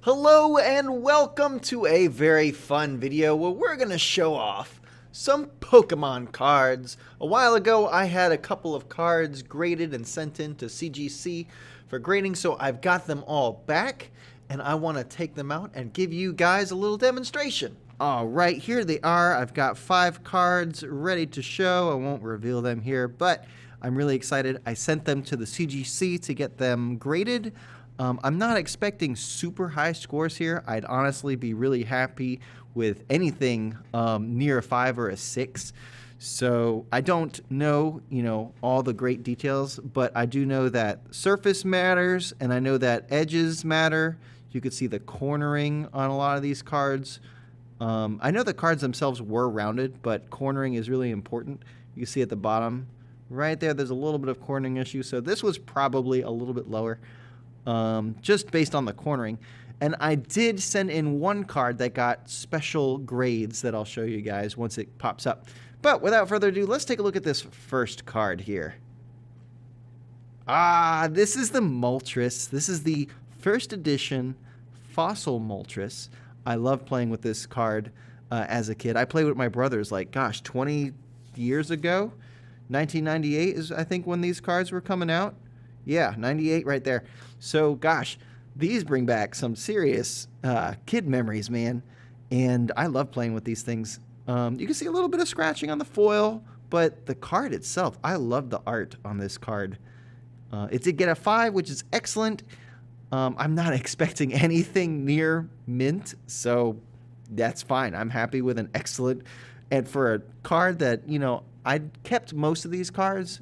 Hello and welcome to a very fun video where we're going to show off some Pokemon cards. A while ago I had a couple of cards graded and sent in to CGC for grading, so I've got them all back and I want to take them out and give you guys a little demonstration. Alright, here they are. I've got 5 cards ready to show. I won't reveal them here, but I'm really excited. I sent them to the CGC to get them graded. I'm not expecting super high scores here. I'd honestly be really happy with anything near a 5 or a 6. So I don't know, all the great details, but I do know that surface matters, and I know that edges matter. You could see the cornering on a lot of these cards. I know the cards themselves were rounded, but cornering is really important. You can see at the bottom, right there's a little bit of cornering issue. So this was probably a little bit lower. Just based on the cornering. And I did send in one card that got special grades that I'll show you guys once it pops up. But without further ado, let's take a look at this first card here. This is the Moltres. This is the first edition Fossil Moltres. I love playing with this card as a kid. I played with my brothers 20 years ago. 1998 is, I think, when these cards were coming out. Yeah, 98 right there. So, gosh, these bring back some serious kid memories, man. And I love playing with these things. You can see a little bit of scratching on the foil, but the card itself, I love the art on this card. It did get a 5, which is excellent. I'm not expecting anything near mint, so that's fine. I'm happy with an excellent. And for a card that, I kept most of these cards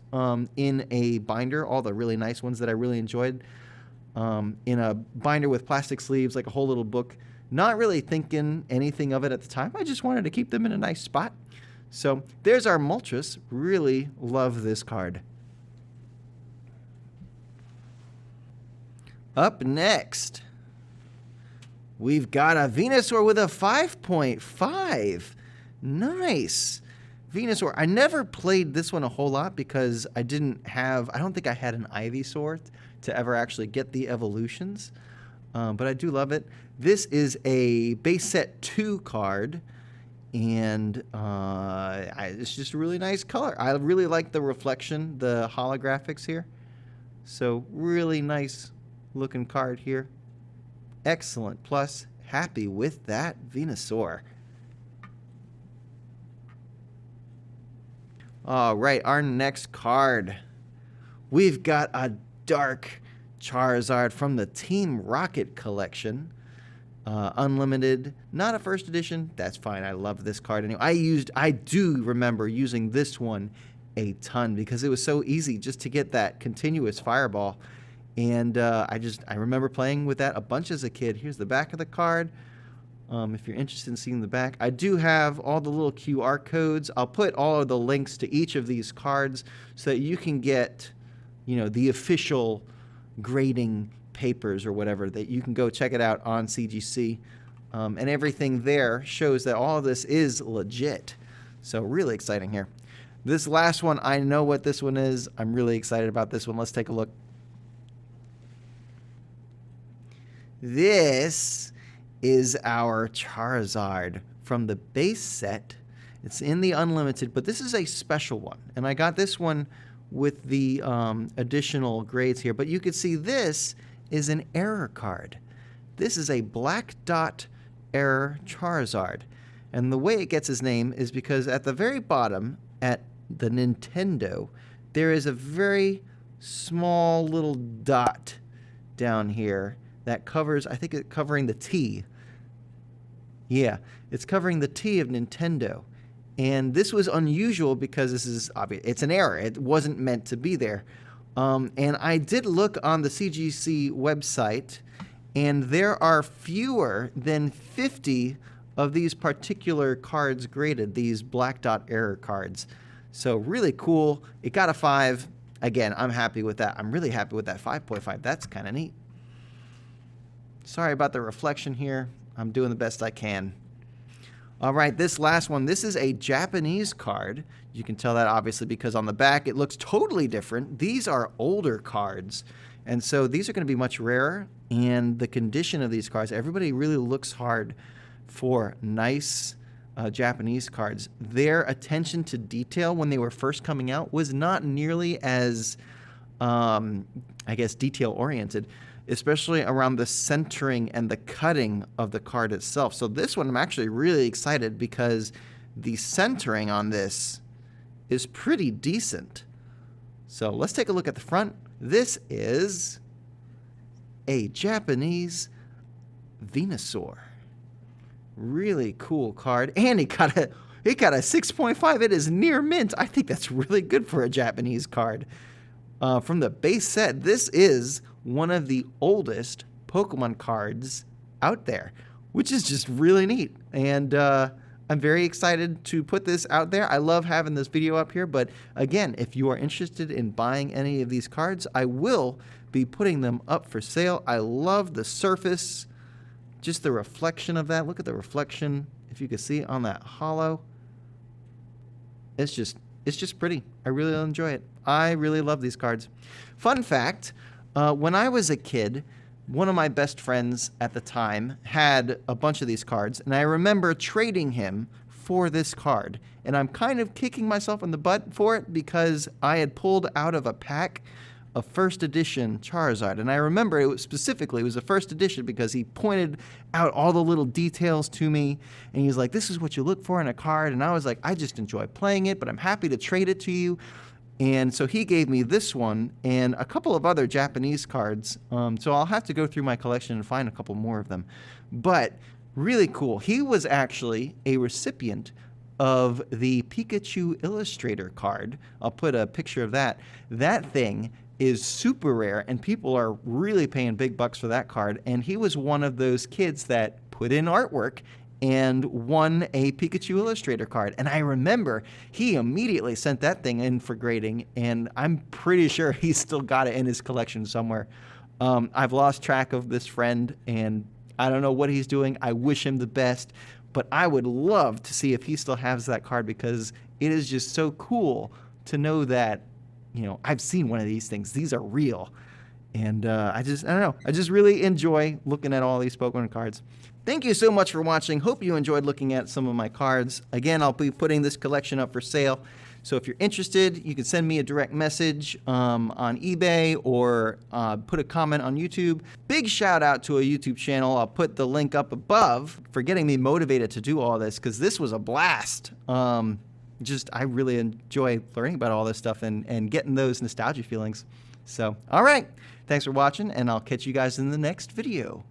in a binder, all the really nice ones that I really enjoyed, in a binder with plastic sleeves, like a whole little book. Not really thinking anything of it at the time. I just wanted to keep them in a nice spot. So there's our Moltres. Really love this card. Up next, we've got a Venusaur with a 5.5. Nice. Venusaur. I never played this one a whole lot because I don't think I had an Ivysaur to ever actually get the evolutions. But I do love it. This is a base set 2 card, and it's just a really nice color. I really like the reflection, the holographics here. So really nice looking card here. Excellent. Plus, happy with that Venusaur. All right, our next card. We've got a Dark Charizard from the Team Rocket collection. Unlimited, not a first edition. That's fine. I love this card anyway. I do remember using this one a ton because it was so easy just to get that continuous fireball. And I remember playing with that a bunch as a kid. Here's the back of the card. If you're interested in seeing the back, I do have all the little QR codes. I'll put all of the links to each of these cards so that you can get, the official grading papers or whatever, that you can go check it out on CGC. And everything there shows that all of this is legit. So really exciting here. This last one, I know what this one is. I'm really excited about this one. Let's take a look. This is our Charizard from the base set. It's in the Unlimited, but this is a special one. And I got this one with the additional grades here. But you can see this is an error card. This is a Black Dot Error Charizard. And the way it gets its name is because at the very bottom, at the Nintendo, there is a very small little dot down here that covers, I think it's covering the T. Yeah, it's covering the T of Nintendo. And this was unusual because this is obvious. It's an error. It wasn't meant to be there. And I did look on the CGC website, and there are fewer than 50 of these particular cards graded, these Black Dot Error cards. So really cool. It got a 5. Again, I'm happy with that. I'm really happy with that 5.5. That's kind of neat. Sorry about the reflection here. I'm doing the best I can. All right, this last one, this is a Japanese card. You can tell that obviously because on the back it looks totally different. These are older cards, And so these are going to be much rarer, and the condition of these cards, everybody really looks hard for nice Japanese cards. Their attention to detail when they were first coming out was not nearly as, I guess, detail-oriented, especially around the centering and the cutting of the card itself. So this one I'm actually really excited because the centering on this is pretty decent. So let's take a look at the front. This is a Japanese Venusaur. Really cool card. And he got a 6.5. It is near mint. I think that's really good for a Japanese card. From the base set, this is one of the oldest Pokemon cards out there, which is just really neat. And I'm very excited to put this out there. I love having this video up here, but again, if you are interested in buying any of these cards, I will be putting them up for sale. I love the surface, just the reflection of that. Look at the reflection, if you can see on that hollow. It's just pretty. I really enjoy it. I really love these cards. Fun fact, when I was a kid, one of my best friends at the time had a bunch of these cards, and I remember trading him for this card. And I'm kind of kicking myself in the butt for it because I had pulled out of a pack a first edition Charizard. And I remember it was a first edition because he pointed out all the little details to me. And he was like, this is what you look for in a card. And I was like, I just enjoy playing it, but I'm happy to trade it to you. And so he gave me this one and a couple of other Japanese cards. So I'll have to go through my collection and find a couple more of them. But really cool. He was actually a recipient of the Pikachu Illustrator card. I'll put a picture of that. That thing is super rare, and people are really paying big bucks for that card. And he was one of those kids that put in artwork and won a Pikachu Illustrator card. And I remember he immediately sent that thing in for grading, and I'm pretty sure he's still got it in his collection somewhere. I've lost track of this friend, and I don't know what he's doing. I wish him the best, but I would love to see if he still has that card because it is just so cool to know that, you know, I've seen one of these things. These are real. And I don't know. I just really enjoy looking at all these Pokemon cards. Thank you so much for watching. Hope you enjoyed looking at some of my cards. Again, I'll be putting this collection up for sale. So if you're interested, you can send me a direct message on eBay or put a comment on YouTube. Big shout out to a YouTube channel. I'll put the link up above for getting me motivated to do all this because this was a blast. I really enjoy learning about all this stuff and getting those nostalgia feelings. So, all right. Thanks for watching, and I'll catch you guys in the next video.